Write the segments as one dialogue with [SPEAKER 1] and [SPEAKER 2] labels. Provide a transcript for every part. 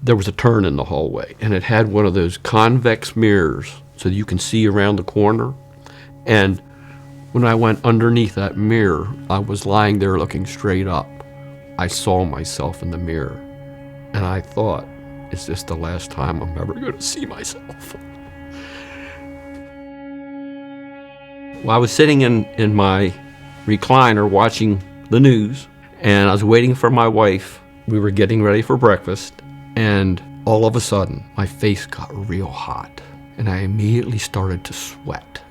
[SPEAKER 1] there was a turn in the hallway, and it had one of those convex mirrors so that you can see around the corner. And when I went underneath that mirror, I was lying there looking straight up. I saw myself in the mirror, and I thought, is this the last time I'm ever going to see myself? Well, I was sitting in my recliner watching the news, and I was waiting for my wife. We were getting ready for breakfast, and all of a sudden, my face got real hot, and I immediately started to sweat.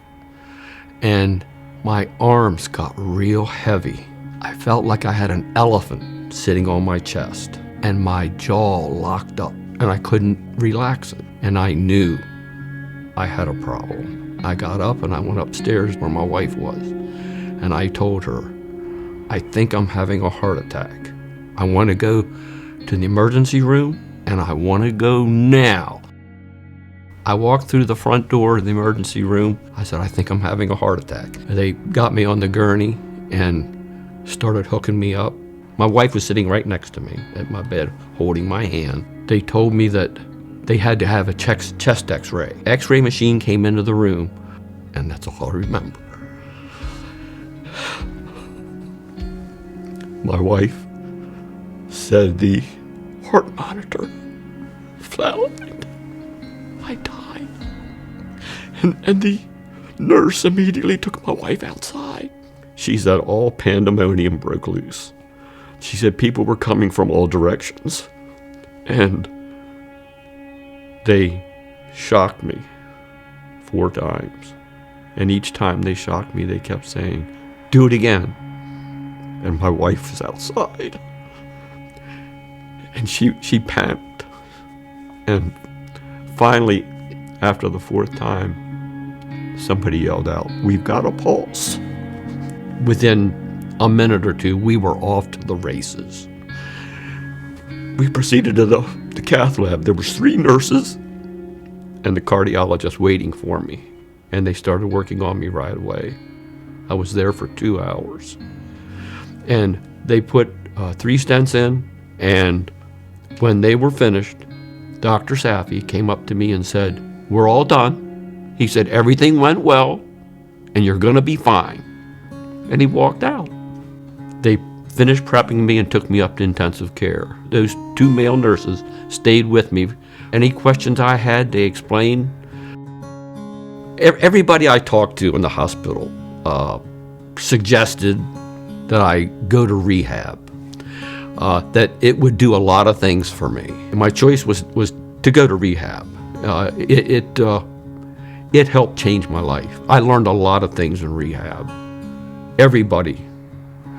[SPEAKER 1] And my arms got real heavy. I felt like I had an elephant sitting on my chest, and my jaw locked up, and I couldn't relax it. And I knew I had a problem. I got up and I went upstairs where my wife was, and I told her, I think I'm having a heart attack. I want to go to the emergency room, and I want to go now. I walked through the front door of the emergency room. I said, I think I'm having a heart attack. They got me on the gurney and started hooking me up. My wife was sitting right next to me at my bed, holding my hand. They told me that they had to have a chest x-ray. X-ray machine came into the room, and that's all I remember. My wife said the heart monitor flatlined. I died. And the nurse immediately took my wife outside. She said all pandemonium broke loose. She said people were coming from all directions, and they shocked me 4 times. And each time they shocked me, they kept saying, do it again. And my wife was outside. And she panicked. And finally, after the 4th time, somebody yelled out, we've got a pulse. Within a minute or two, we were off to the races. We proceeded to the cath lab. There was 3 nurses and the cardiologist waiting for me. And they started working on me right away. I was there for 2 hours. And they put 3 stents in, and when they were finished, Dr. Safi came up to me and said, we're all done. He said, everything went well, and you're going to be fine. And he walked out. They finished prepping me and took me up to intensive care. Those 2 male nurses stayed with me. Any questions I had, they explained. Everybody I talked to in the hospital suggested that I go to rehab, that it would do a lot of things for me. And my choice was to go to rehab. It helped change my life. I learned a lot of things in rehab. Everybody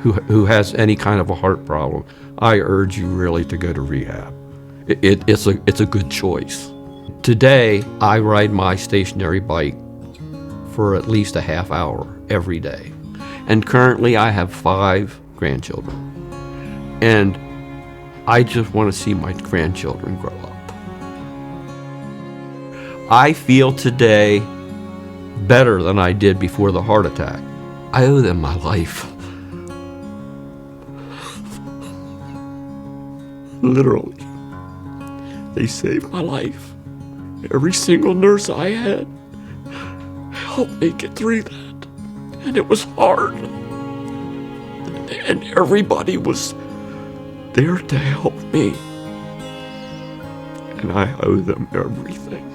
[SPEAKER 1] who has any kind of a heart problem, I urge you really to go to rehab. It's a good choice. Today, I ride my stationary bike for at least a half hour every day. And currently I have 5 grandchildren. And I just want to see my grandchildren grow up. I feel today better than I did before the heart attack. I owe them my life. Literally. They saved my life. Every single nurse I had helped me get through that. And it was hard. And everybody was there to help me. And I owe them everything.